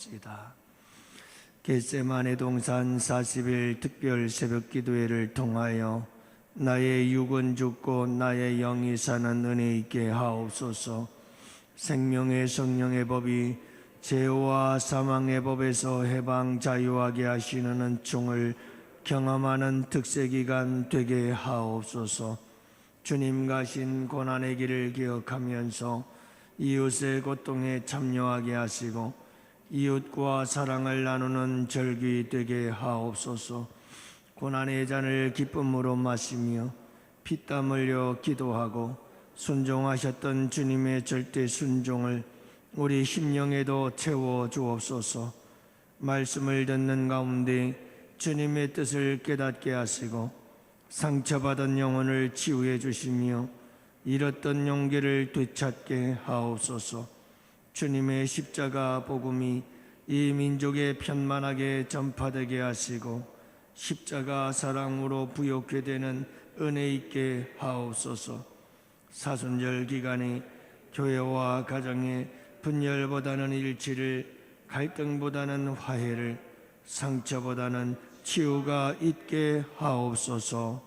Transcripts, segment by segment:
시다. 겟세마네 동산 40일 특별 새벽 기도회를 통하여 나의 육은 죽고 나의 영이 사는 은혜 있게 하옵소서. 생명의 성령의 법이 죄와 사망의 법에서 해방 자유하게 하시는 은총을 경험하는 특세기간 되게 하옵소서. 주님 가신 고난의 길을 기억하면서 이웃의 고통에 참여하게 하시고 이웃과 사랑을 나누는 절기 되게 하옵소서. 고난의 잔을 기쁨으로 마시며 피땀 흘려 기도하고 순종하셨던 주님의 절대 순종을 우리 심령에도 채워 주옵소서. 말씀을 듣는 가운데 주님의 뜻을 깨닫게 하시고 상처받은 영혼을 치유해 주시며 잃었던 용기를 되찾게 하옵소서. 주님의 십자가 복음이 이 민족에 편만하게 전파되게 하시고 십자가 사랑으로 부욕해 되는 은혜 있게 하옵소서. 사순절 기간에 교회와 가정에 분열보다는 일치를, 갈등보다는 화해를, 상처보다는 치유가 있게 하옵소서.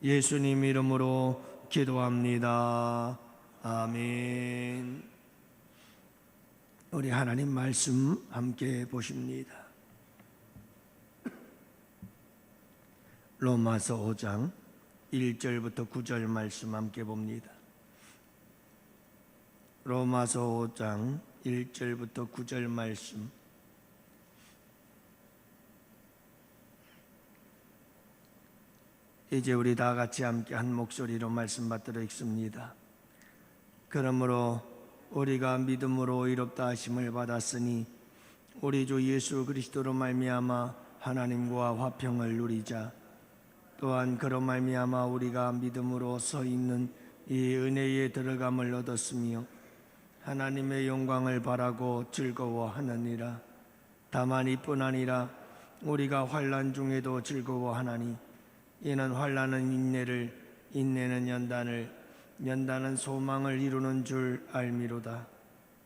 예수님 이름으로 기도합니다. 아멘. 우리 하나님 말씀 함께 보십니다. 로마서 5장 1절부터 9절 말씀 함께 봅니다. 로마서 5장 1절부터 9절 말씀. 이제 우리 다 같이 함께 한 목소리로 말씀 받들어 읽습니다. 그러므로 우리가 믿음으로 의롭다 하심을 받았으니 우리 주 예수 그리스도로 말미암아 하나님과 화평을 누리자. 또한 그로 말미암아 우리가 믿음으로 서 있는 이 은혜에 들어감을 얻었으며 하나님의 영광을 바라고 즐거워하느니라. 다만 이뿐 아니라 우리가 환난 중에도 즐거워하나니 이는 환난은 인내를, 인내는 연단을, 연단은 소망을 이루는 줄 알미로다.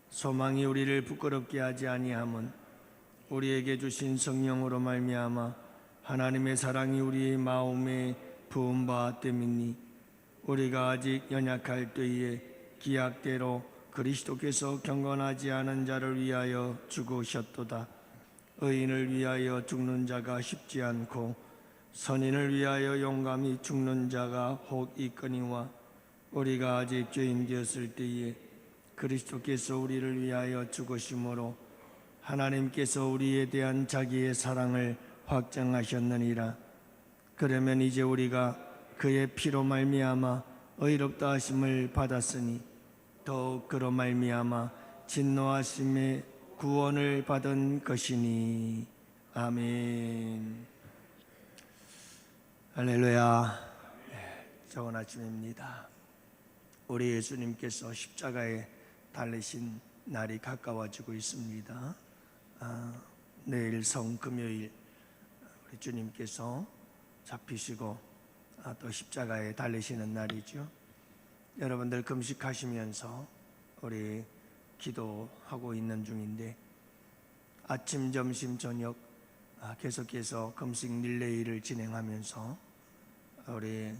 소망이 우리를 부끄럽게 하지 아니함은 우리에게 주신 성령으로 말미암아 하나님의 사랑이 우리의 마음에 부은 바 됨이니 우리가 아직 연약할 때에 기약대로 그리스도께서 경건하지 않은 자를 위하여 죽으셨도다. 의인을 위하여 죽는 자가 쉽지 않고 선인을 위하여 용감히 죽는 자가 혹 있거니와 우리가 아직 죄인 되었을 때에 그리스도께서 우리를 위하여 죽으심으로 하나님께서 우리에 대한 자기의 사랑을 확증하셨느니라. 그러면 이제 우리가 그의 피로 말미암아 의롭다 하심을 받았으니 더욱 그로 말미암아 진노하심의 구원을 받은 것이니. 아멘. 할렐루야. 좋은 아침입니다. 우리 예수님께서 십자가에 달리신 날이 가까워지고 있습니다. 내일 성금요일 우리 주님께서 잡히시고 또 십자가에 달리시는 날이죠. 여러분들 금식하시면서 우리 기도하고 있는 중인데 아침, 점심, 저녁 계속해서 금식 릴레이를 진행하면서 우리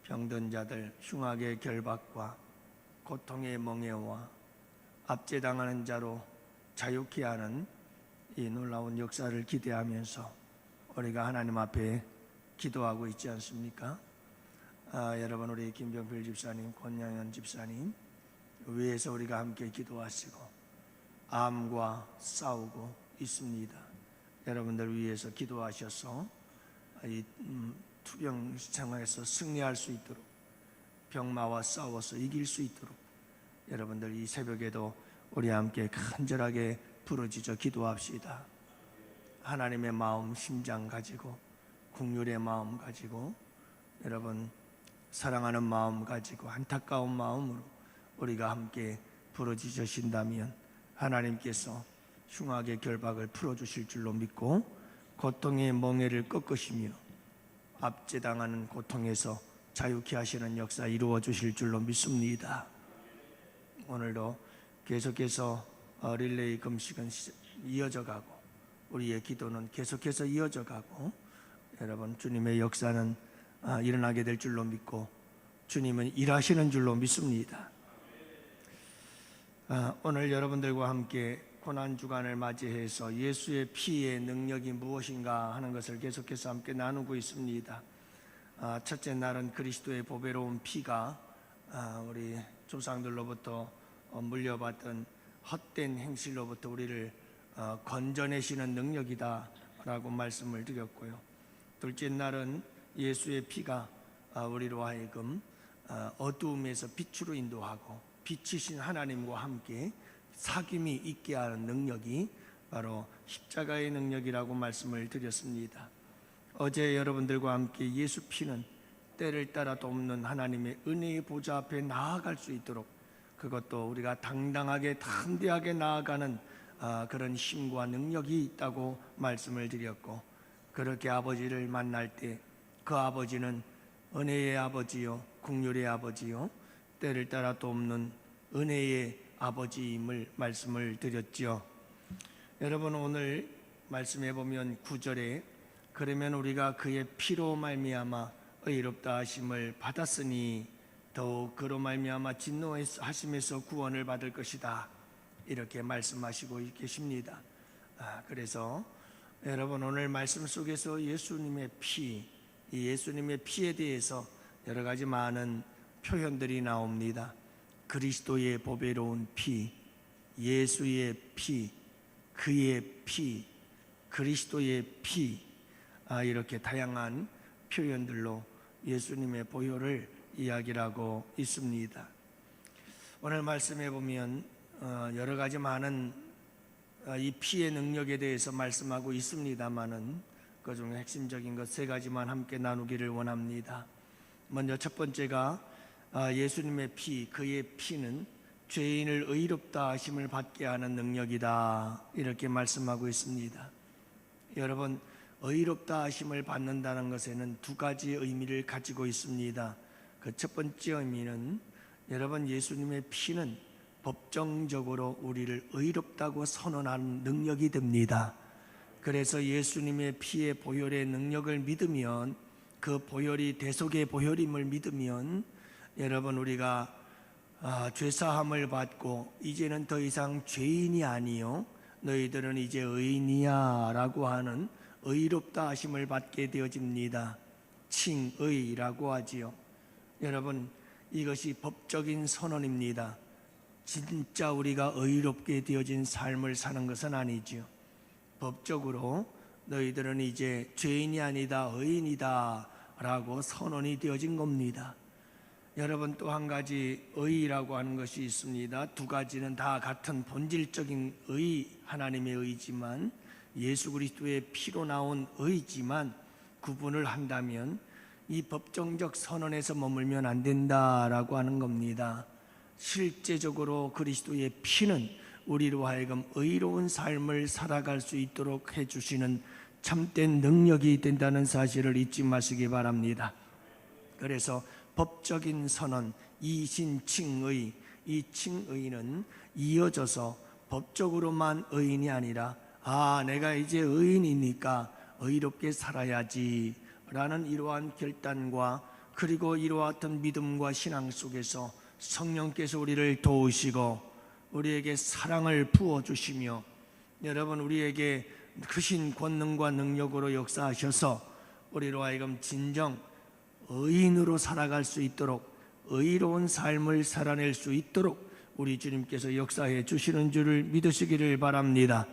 병든 자들 흉악의 결박과 고통의 멍에와 압제당하는 자로 자유케 하는 이 놀라운 역사를 기대하면서 우리가 하나님 앞에 기도하고 있지 않습니까? 여러분, 우리 김병필 집사님, 권양현 집사님 위에서 우리가 함께 기도하시고 암과 싸우고 있습니다. 여러분들 위해서 기도하셔서 이 투병 생활에서 승리할 수 있도록, 병마와 싸워서 이길 수 있도록 여러분들 이 새벽에도 우리 함께 간절하게 부르짖어 기도합시다. 하나님의 마음, 심장 가지고, 긍휼의 마음 가지고, 여러분 사랑하는 마음 가지고, 안타까운 마음으로 우리가 함께 부르짖으신다면 하나님께서 흉악의 결박을 풀어주실 줄로 믿고 고통의 멍에를 꺾으시며 압제당하는 고통에서 자유케 하시는 역사 이루어 주실 줄로 믿습니다. 오늘도 계속해서 릴레이 금식은 이어져 가고 우리의 기도는 계속해서 이어져 가고 여러분 주님의 역사는 일어나게 될 줄로 믿고 주님은 일하시는 줄로 믿습니다. 오늘 여러분들과 함께 고난주간을 맞이해서 예수의 피의 능력이 무엇인가 하는 것을 계속해서 함께 나누고 있습니다. 첫째 날은 그리스도의 보배로운 피가 우리 조상들로부터 물려받던 헛된 행실로부터 우리를 건져내시는 능력이다 라고 말씀을 드렸고요. 둘째 날은 예수의 피가 우리로 하여금 어두움에서 빛으로 인도하고 빛이신 하나님과 함께 사귐이 있게 하는 능력이 바로 십자가의 능력이라고 말씀을 드렸습니다. 어제 여러분들과 함께 예수 피는 때를 따라 돕는 하나님의 은혜의 보좌 앞에 나아갈 수 있도록, 그것도 우리가 당당하게 담대하게 나아가는 그런 힘과 능력이 있다고 말씀을 드렸고, 그렇게 아버지를 만날 때 그 아버지는 은혜의 아버지요 긍휼의 아버지요 때를 따라 돕는 은혜의 아버지임을 말씀을 드렸지요. 여러분, 오늘 말씀해 보면 9절에 그러면 우리가 그의 피로 말미암아 의롭다 하심을 받았으니 더욱 그로 말미암아 진노하심에서 구원을 받을 것이다, 이렇게 말씀하시고 계십니다. 그래서 여러분, 오늘 말씀 속에서 예수님의 피, 이 예수님의 피에 대해서 여러 가지 많은 표현들이 나옵니다. 그리스도의 보배로운 피, 예수의 피, 그의 피, 그리스도의 피, 이렇게 다양한 표현들로 예수님의 보혈을 이야기하고 있습니다. 오늘 말씀해 보면 여러 가지 많은 이 피의 능력에 대해서 말씀하고 있습니다만은 그중에 핵심적인 것 세 가지만 함께 나누기를 원합니다. 먼저 첫 번째가 예수님의 피, 그의 피는 죄인을 의롭다 하심을 받게 하는 능력이다, 이렇게 말씀하고 있습니다. 여러분, 의롭다 하심을 받는다는 것에는 두 가지 의미를 가지고 있습니다. 그 첫 번째 의미는 여러분, 예수님의 피는 법정적으로 우리를 의롭다고 선언하는 능력이 됩니다. 그래서 예수님의 피의 보혈의 능력을 믿으면, 그 보혈이 대속의 보혈임을 믿으면 여러분, 우리가 죄사함을 받고 이제는 더 이상 죄인이 아니요 너희들은 이제 의인이야 라고 하는 의롭다 하심을 받게 되어집니다. 칭의라고 하지요. 여러분, 이것이 법적인 선언입니다. 진짜 우리가 의롭게 되어진 삶을 사는 것은 아니지요. 법적으로 너희들은 이제 죄인이 아니다 의인이다 라고 선언이 되어진 겁니다. 여러분, 또 한 가지 의라고 하는 것이 있습니다. 두 가지는 다 같은 본질적인 의, 하나님의 의지만 예수 그리스도의 피로 나온 의지만 구분을 한다면 이 법정적 선언에서 머물면 안 된다라고 하는 겁니다. 실제적으로 그리스도의 피는 우리로 하여금 의로운 삶을 살아갈 수 있도록 해주시는 참된 능력이 된다는 사실을 잊지 마시기 바랍니다. 그래서 법적인 선언, 이신칭의, 이 칭의는 이어져서 법적으로만 의인이 아니라 내가 이제 의인이니까 의롭게 살아야지 라는 이러한 결단과, 그리고 이러한 어떤 믿음과 신앙 속에서 성령께서 우리를 도우시고 우리에게 사랑을 부어주시며 여러분, 우리에게 크신 권능과 능력으로 역사하셔서 우리로 하여금 진정 의인으로 살아갈 수 있도록, 의로운 삶을 살아낼 수 있도록 우리 주님께서 역사해 주시는 줄을 믿으시기를 바랍니다.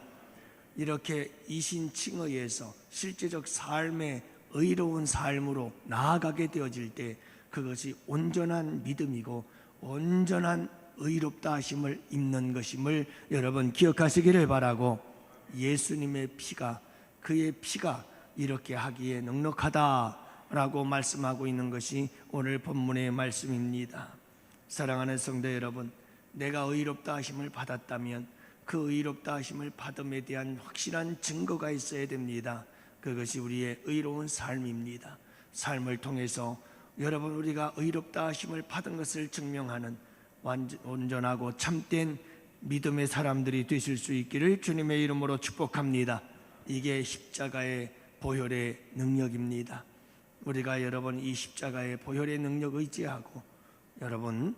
이렇게 이신칭의에서 실제적 삶의 의로운 삶으로 나아가게 되어질 때 그것이 온전한 믿음이고 온전한 의롭다 하심을 입는 것임을 여러분 기억하시기를 바라고, 예수님의 피가, 그의 피가 이렇게 하기에 넉넉하다라고 말씀하고 있는 것이 오늘 본문의 말씀입니다. 사랑하는 성도 여러분, 내가 의롭다 하심을 받았다면 그 의롭다 하심을 받음에 대한 확실한 증거가 있어야 됩니다. 그것이 우리의 의로운 삶입니다. 삶을 통해서 여러분, 우리가 의롭다 하심을 받은 것을 증명하는 온전하고 참된 믿음의 사람들이 되실 수 있기를 주님의 이름으로 축복합니다. 이게 십자가의 보혈의 능력입니다. 우리가 여러분 이 십자가의 보혈의 능력 의지하고 여러분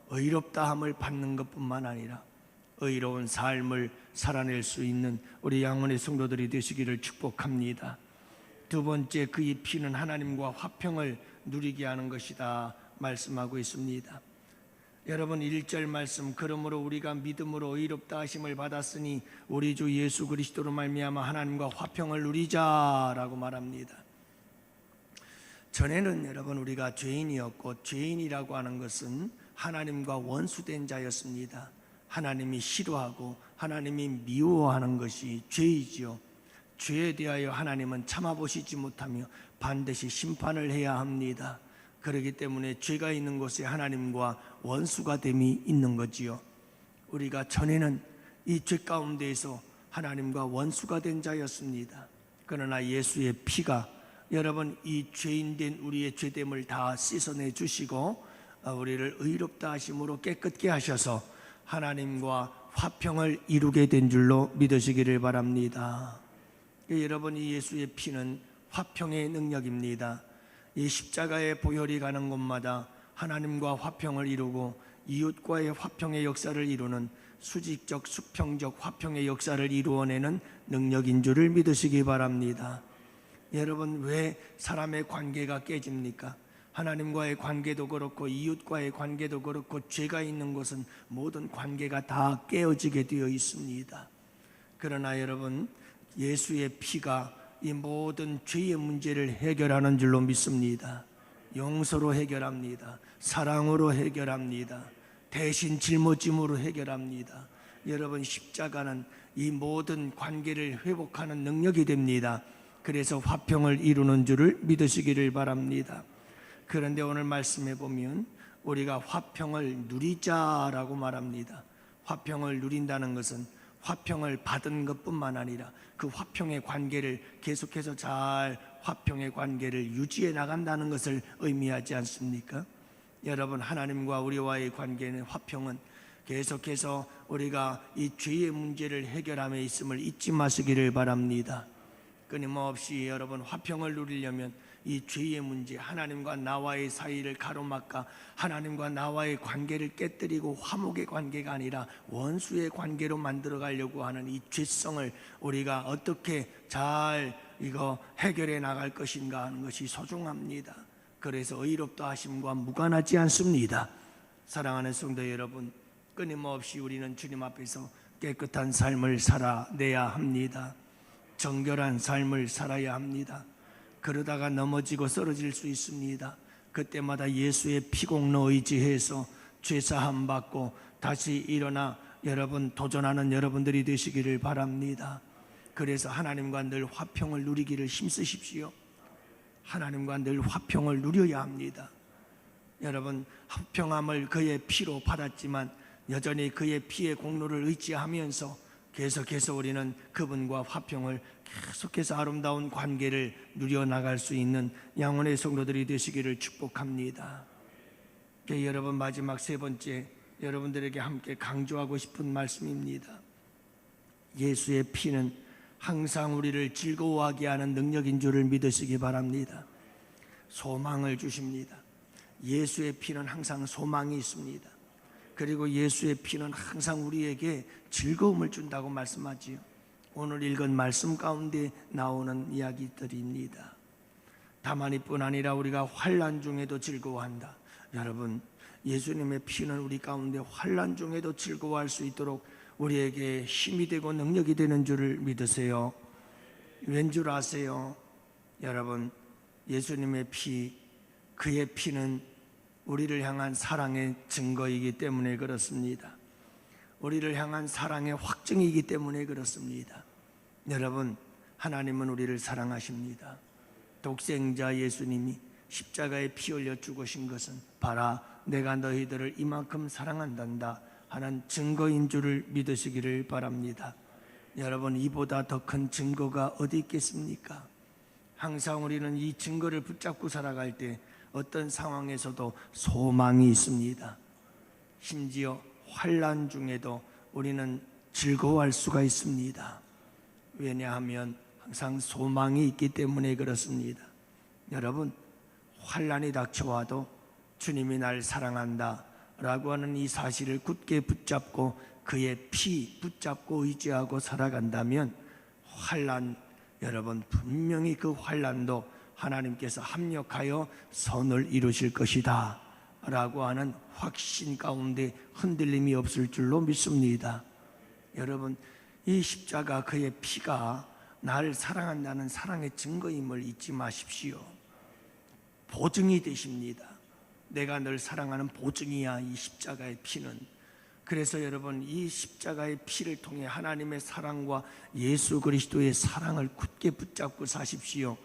의롭다함을 받는 것뿐만 아니라 의로운 삶을 살아낼 수 있는 우리 양원의 성도들이 되시기를 축복합니다. 두 번째, 그의 피는 하나님과 화평을 누리게 하는 것이다 말씀하고 있습니다. 여러분 1절 말씀, 그러므로 우리가 믿음으로 의롭다 하심을 받았으니 우리 주 예수 그리스도로 말미암아 하나님과 화평을 누리자라고 말합니다. 전에는 여러분 우리가 죄인이었고, 죄인이라고 하는 것은 하나님과 원수된 자였습니다. 하나님이 싫어하고 하나님이 미워하는 것이 죄이지요. 죄에 대하여 하나님은 참아보시지 못하며 반드시 심판을 해야 합니다. 그렇기 때문에 죄가 있는 곳에 하나님과 원수가 됨이 있는 거지요. 우리가 전에는 이 죄 가운데에서 하나님과 원수가 된 자였습니다. 그러나 예수의 피가 여러분 이 죄인된 우리의 죄됨을 다 씻어내 주시고 우리를 의롭다 하심으로 깨끗게 하셔서 하나님과 화평을 이루게 된 줄로 믿으시기를 바랍니다. 여러분 이 예수의 피는 화평의 능력입니다. 이 십자가의 보혈이 가는 곳마다 하나님과 화평을 이루고 이웃과의 화평의 역사를 이루는 수직적 수평적 화평의 역사를 이루어내는 능력인 줄을 믿으시기 바랍니다. 여러분 왜 사람의 관계가 깨집니까? 하나님과의 관계도 그렇고 이웃과의 관계도 그렇고 죄가 있는 곳은 모든 관계가 다 깨어지게 되어 있습니다. 그러나 여러분 예수의 피가 이 모든 죄의 문제를 해결하는 줄로 믿습니다. 용서로 해결합니다. 사랑으로 해결합니다. 대신 짊어짐으로 해결합니다. 여러분 십자가는 이 모든 관계를 회복하는 능력이 됩니다. 그래서 화평을 이루는 줄을 믿으시기를 바랍니다. 그런데 오늘 말씀해 보면 우리가 화평을 누리자라고 말합니다. 화평을 누린다는 것은 화평을 받은 것뿐만 아니라 그 화평의 관계를 계속해서 잘 화평의 관계를 유지해 나간다는 것을 의미하지 않습니까? 여러분 하나님과 우리와의 관계는 화평은 계속해서 우리가 이 죄의 문제를 해결함에 있음을 잊지 마시기를 바랍니다. 끊임없이 여러분 화평을 누리려면 이 죄의 문제, 하나님과 나와의 사이를 가로막아 하나님과 나와의 관계를 깨뜨리고 화목의 관계가 아니라 원수의 관계로 만들어 가려고 하는 이 죄성을 우리가 어떻게 잘 이거 해결해 나갈 것인가 하는 것이 소중합니다. 그래서 의롭다 하심과 무관하지 않습니다. 사랑하는 성도 여러분, 끊임없이 우리는 주님 앞에서 깨끗한 삶을 살아내야 합니다. 정결한 삶을 살아야 합니다. 그러다가 넘어지고 쓰러질 수 있습니다. 그때마다 예수의 피공로 의지해서 죄사함 받고 다시 일어나 여러분 도전하는 여러분들이 되시기를 바랍니다. 그래서 하나님과 늘 화평을 누리기를 힘쓰십시오. 하나님과 늘 화평을 누려야 합니다. 여러분 화평함을 그의 피로 받았지만 여전히 그의 피의 공로를 의지하면서 계속해서 우리는 그분과 화평을 계속해서 아름다운 관계를 누려나갈 수 있는 양원의 성도들이 되시기를 축복합니다. 여러분 마지막 세 번째 여러분들에게 함께 강조하고 싶은 말씀입니다. 예수의 피는 항상 우리를 즐거워하게 하는 능력인 줄을 믿으시기 바랍니다. 소망을 주십니다. 예수의 피는 항상 소망이 있습니다. 그리고 예수의 피는 항상 우리에게 즐거움을 준다고 말씀하지요. 오늘 읽은 말씀 가운데 나오는 이야기들입니다. 다만 이뿐 아니라 우리가 환난 중에도 즐거워한다. 여러분 예수님의 피는 우리 가운데 환난 중에도 즐거워할 수 있도록 우리에게 힘이 되고 능력이 되는 줄을 믿으세요. 왠 줄 아세요? 여러분 예수님의 피, 그의 피는 우리를 향한 사랑의 증거이기 때문에 그렇습니다. 우리를 향한 사랑의 확증이기 때문에 그렇습니다. 여러분 하나님은 우리를 사랑하십니다. 독생자 예수님이 십자가에 피 흘려 죽으신 것은 봐라 내가 너희들을 이만큼 사랑한단다 하는 증거인 줄을 믿으시기를 바랍니다. 여러분 이보다 더 큰 증거가 어디 있겠습니까? 항상 우리는 이 증거를 붙잡고 살아갈 때 어떤 상황에서도 소망이 있습니다. 심지어 환난 중에도 우리는 즐거워할 수가 있습니다. 왜냐하면 항상 소망이 있기 때문에 그렇습니다. 여러분, 환난이 닥쳐와도 주님이 날 사랑한다 라고 하는 이 사실을 굳게 붙잡고 그의 피 붙잡고 의지하고 살아간다면 환난, 여러분 분명히 그 환난도 하나님께서 합력하여 선을 이루실 것이다 라고 하는 확신 가운데 흔들림이 없을 줄로 믿습니다. 여러분, 이 십자가 그의 피가 나를 사랑한다는 사랑의 증거임을 잊지 마십시오. 보증이 되십니다. 내가 널 사랑하는 보증이야, 이 십자가의 피는. 그래서 여러분, 이 십자가의 피를 통해 하나님의 사랑과 예수 그리스도의 사랑을 굳게 붙잡고 사십시오.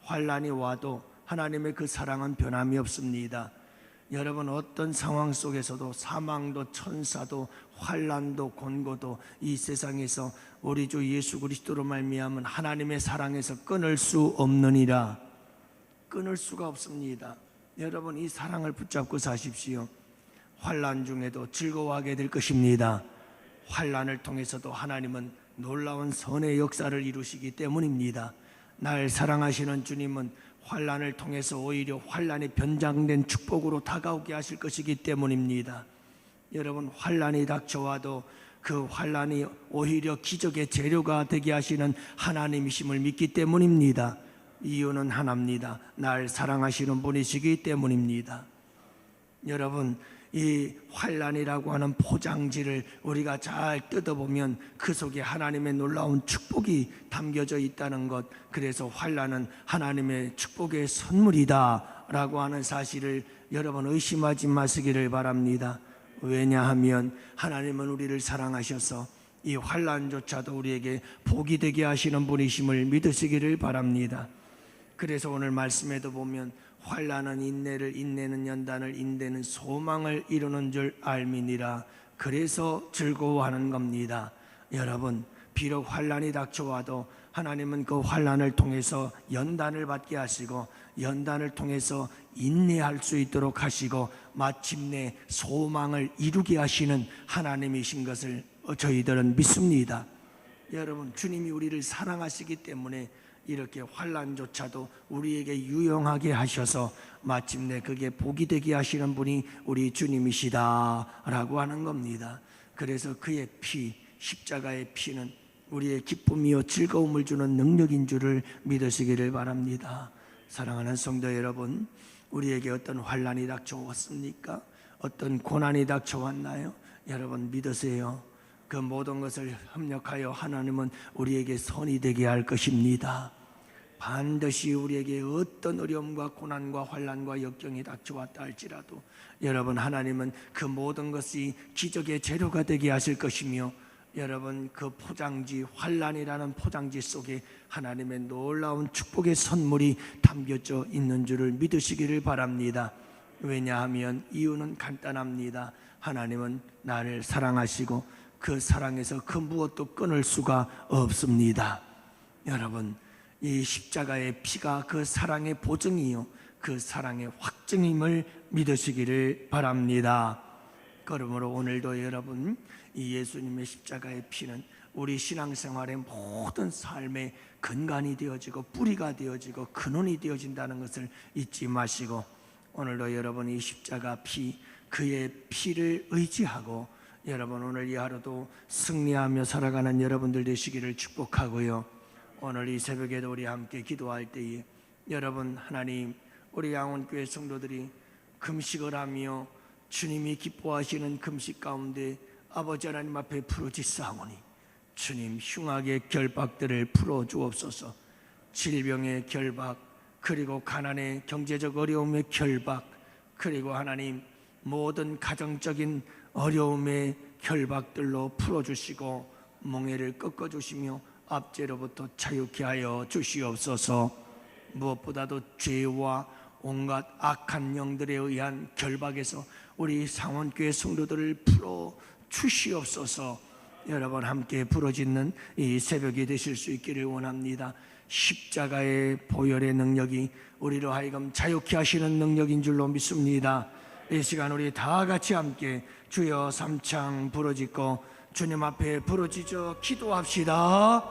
환난이 와도 하나님의 그 사랑은 변함이 없습니다. 여러분, 어떤 상황 속에서도 사망도 천사도 환난도 곤고도 이 세상에서 우리 주 예수 그리스도로 말미암은 하나님의 사랑에서 끊을 수 없느니라. 끊을 수가 없습니다. 여러분, 이 사랑을 붙잡고 사십시오. 환난 중에도 즐거워하게 될 것입니다. 환난을 통해서도 하나님은 놀라운 선의 역사를 이루시기 때문입니다. 날 사랑하시는 주님은 환난을 통해서 오히려 환난이 변장된 축복으로 다가오게 하실 것이기 때문입니다. 여러분, 환난이 닥쳐와도 그 환난이 오히려 기적의 재료가 되게 하시는 하나님이심을 믿기 때문입니다. 이유는 하나입니다. 날 사랑하시는 분이시기 때문입니다. 여러분, 이 환난이라고 하는 포장지를 우리가 잘 뜯어보면 그 속에 하나님의 놀라운 축복이 담겨져 있다는 것, 그래서 환난은 하나님의 축복의 선물이다 라고 하는 사실을 여러분 의심하지 마시기를 바랍니다. 왜냐하면 하나님은 우리를 사랑하셔서 이 환난조차도 우리에게 복이 되게 하시는 분이심을 믿으시기를 바랍니다. 그래서 오늘 말씀에도 보면 환난은 인내를, 인내는 연단을, 인내는 소망을 이루는 줄 알미니라. 그래서 즐거워하는 겁니다. 여러분, 비록 환난이 닥쳐와도 하나님은 그 환난을 통해서 연단을 받게 하시고 연단을 통해서 인내할 수 있도록 하시고 마침내 소망을 이루게 하시는 하나님이신 것을 저희들은 믿습니다. 여러분, 주님이 우리를 사랑하시기 때문에 이렇게 환난조차도 우리에게 유용하게 하셔서 마침내 그게 복이 되게 하시는 분이 우리 주님이시다 라고 하는 겁니다. 그래서 그의 피, 십자가의 피는 우리의 기쁨이요 즐거움을 주는 능력인 줄을 믿으시기를 바랍니다. 사랑하는 성도 여러분, 우리에게 어떤 환난이 닥쳐왔습니까? 어떤 고난이 닥쳐왔나요? 여러분 믿으세요. 그 모든 것을 협력하여 하나님은 우리에게 선이 되게 할 것입니다. 반드시 우리에게 어떤 어려움과 고난과 환난과 역경이 닥쳐왔다 할지라도 여러분, 하나님은 그 모든 것이 기적의 재료가 되게 하실 것이며 여러분, 그 포장지, 환난이라는 포장지 속에 하나님의 놀라운 축복의 선물이 담겨져 있는 줄을 믿으시기를 바랍니다. 왜냐하면 이유는 간단합니다. 하나님은 나를 사랑하시고 그 사랑에서 그 무엇도 끊을 수가 없습니다. 여러분, 이 십자가의 피가 그 사랑의 보증이요 그 사랑의 확증임을 믿으시기를 바랍니다. 그러므로 오늘도 여러분, 이 예수님의 십자가의 피는 우리 신앙생활의 모든 삶의 근간이 되어지고 뿌리가 되어지고 근원이 되어진다는 것을 잊지 마시고 오늘도 여러분 이 십자가 피, 그의 피를 의지하고 여러분 오늘 이 하루도 승리하며 살아가는 여러분들 되시기를 축복하고요. 오늘 이 새벽에도 우리 함께 기도할 때에 여러분, 하나님, 우리 양원교회 성도들이 금식을 하며 주님이 기뻐하시는 금식 가운데 아버지 하나님 앞에 부르짖사오니 주님, 흉악의 결박들을 풀어주옵소서. 질병의 결박, 그리고 가난의 경제적 어려움의 결박, 그리고 하나님 모든 가정적인 어려움의 결박들로 풀어주시고 멍에를 꺾어주시며 압제로부터 자유케 하여 주시옵소서. 무엇보다도 죄와 온갖 악한 영들에 의한 결박에서 우리 상원교회 성도들을 풀어 주시옵소서. 여러분 함께 부르짖는 이 새벽이 되실 수 있기를 원합니다. 십자가의 보혈의 능력이 우리로 하여금 자유케 하시는 능력인 줄로 믿습니다. 이 시간 우리 다 같이 함께 주여 삼창 부르짖고 주님 앞에 부르짖어 기도합시다.